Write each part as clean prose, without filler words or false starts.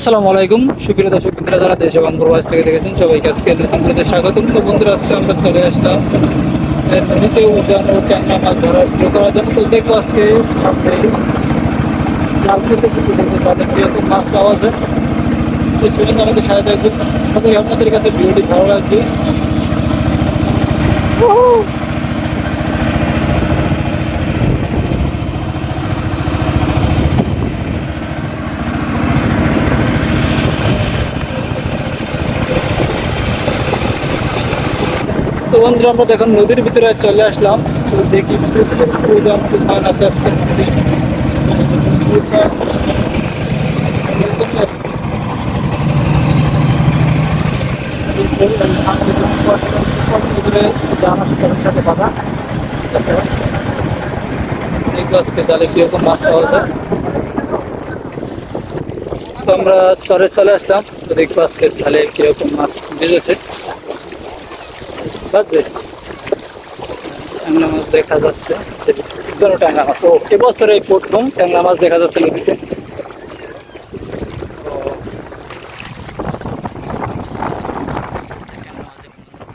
আসসালামু আলাইকুম সুপ্রিয় দর্শক বন্ধুরা, যারা দেশ এবং প্রবাস থেকে দেখেছেন সবাইকে আজকে নতুন ভিডিওতে স্বাগতম। তো বন্ধুরা, আজকে আমরা চলে আসলাম নদীতে উজান ও ট্যাংরা মাছ ধরার ভিডিও করার জন্য। তো দেখবো আজকে সামনে জাল পেতেছে, তো দেখবো জালে কিরকম মাছ পাওয়া যায়। তো সেজন্য আমাদের সাথে থাকবেন। আশা করি আপনাদের কাছে ভিডিওটি ভালো লাগবে। তো বন্ধুরা, আমরা দেখুন নদীর ভিতরে চলে আসলাম। তো দেখি উজান তুফান আছে আজকে নদী। সাথে বাধা দেখবো আজকে জালে কিরকম মাছ পাওয়া যায়। তো আমরা চরে চলে আসলাম, তো দেখবো আজকে জালে কিরকম মাছ বেজেছে। বুঝছে ট্যাংরা মাছ দেখা যাচ্ছে, ট্যাংরা মাছ। ও এবছর এই প্রথম ট্যাংরা মাছ দেখা যাচ্ছে নদীতে।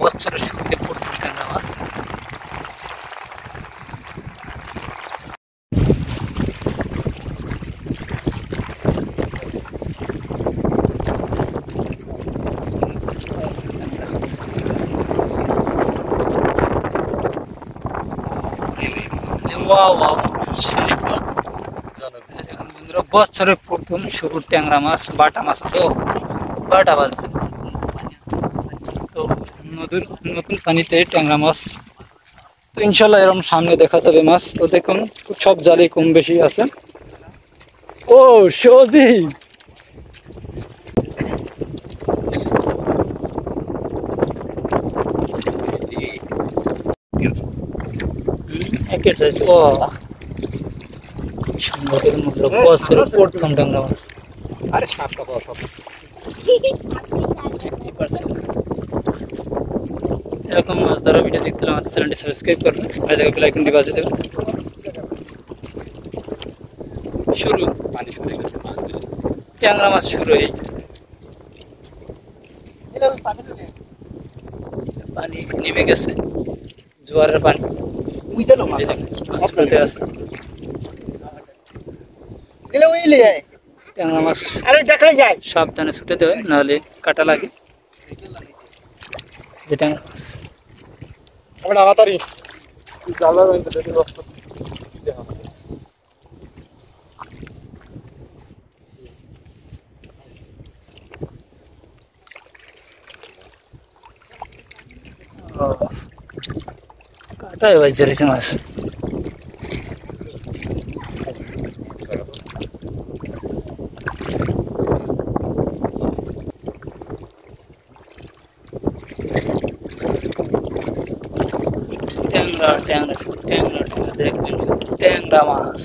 বছরের শুরুতে প্রথম ট্যাংরা মাছ। বছরের প্রথম শুরুর ট্যাংরা মাছ, বাটা মাছ। তো বাটা বাজছে, তো নদীর নতুন পানিতে ট্যাংরা মাছ। তো ইনশাল্লাহ এরকম সামনে দেখা যাবে মাছ। তো দেখুন সব জালে কম বেশি আছে। ও সজি একের সাইজ। ও সমুদ্রের মধ্যে বছরের প্রথম ট্যাংরা মাছ। আরে সাপটা পাওয়া সব 50%। এরকম মাছ ধরা ভিডিও দেখতে হলে আমাদের চ্যানেলটি সাবস্ক্রাইব করবেন, বেল আইকনটি বাজিয়ে দেবেন। শুরু পানি শুরু হয়ে গেছে, ট্যাংরা মাছ শুরু হয়ে পানি নেমে গেছে, জোয়ারের পানি আছে। ট্যাংরা মাছ সাবধানে ছুটে দেবে, নাহলে কাটা লাগে। যে ট্যাংরা মাছ কাটায় বাজছে রয়েছে মাছ। ট্যাংরা ট্যাংরা ট্যাংরা ট্যাংরা দেখবেন, ট্যাংরা মাছ।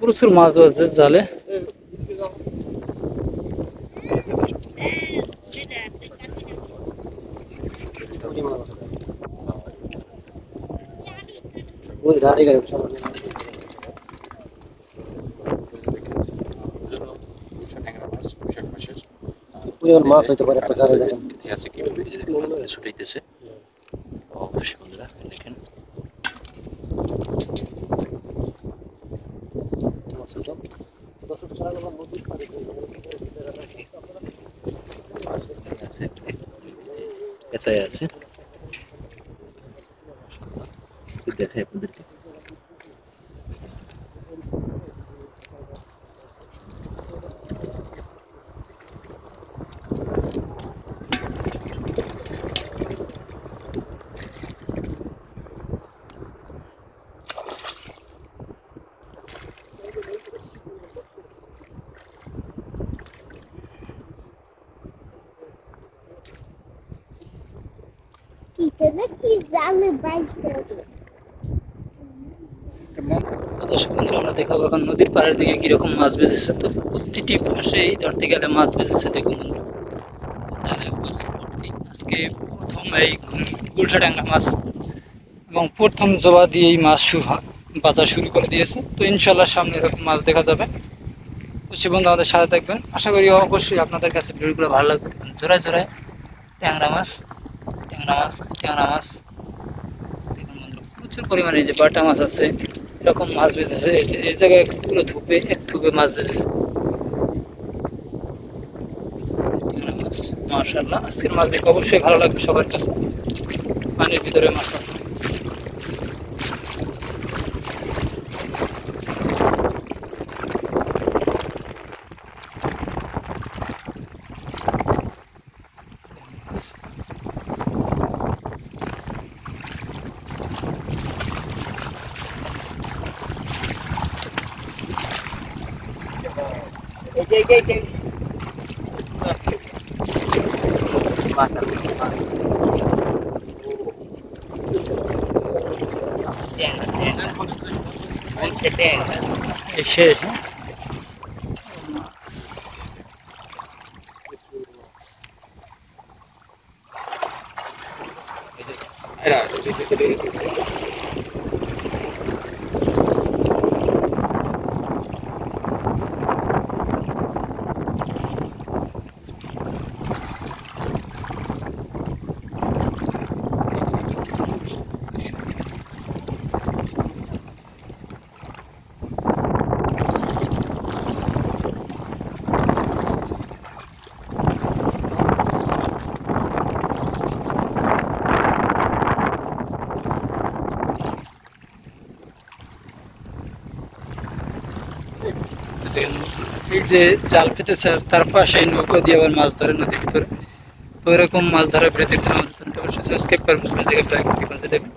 প্রচুর মাছ আছে জালে। মাছ হইতে পারে আছে কিভাবে ছুটাইতেছে। অবশ্যই বন্ধুরা দেখেন পেঁচাই আছে, দেখাই আপনাদেরকে। দর্শক বন্ধুরা, আমরা দেখাবো এখন নদীর পাড়ের দিকে কিরকম মাছ বেঁচেছে। তো প্রতিটি পাশেই ধরতে গেলে মাছ বেঁচেছে, দেখুন বন্ধুরা। মাছ ভর্তি। আজকে প্রথম এই গুলশা ট্যাংরা মাছ এবং প্রথম জবা দিয়ে এই মাছ বাজার শুরু করে দিয়েছে। তো ইনশাল্লাহ সামনে এরকম মাছ দেখা যাবে। তো সে বন্ধু আমাদের সাথে থাকবেন, আশা করি অবশ্যই আপনাদের কাছে ভিডিওগুলো ভালো লাগবে। দেখুন জোড়ায় জোড়ায় ট্যাংরা মাছ, ট্যাংরা মাছ, ট্যাংরা মাছ। দেখুন বন্ধুরা, প্রচুর পরিমাণে যে বাটা মাছ আছে, এরকম মাছ বেঁচেছে। এই জায়গায় পুরো ধুপে এক ধুপে মাছ বেঁচেছে। ট্যাংরা মাছ মাশাআল্লাহ, আজকের মাছ দেখে অবশ্যই ভালো লাগবে সবার কাছে। পানির ভিতরে মাছ আছে। শেষ। এই যে জাল পেতেছে আর তার পাশে নৌকা দিয়ে আবার মাছ ধরে নদীর ভিতরে। তো এরকম মাছ ধরা ভিডিও দেখতে আমাদের চ্যানেলটা অবশ্যই সাবস্ক্রাইব করবেন, পাশে দেবেন।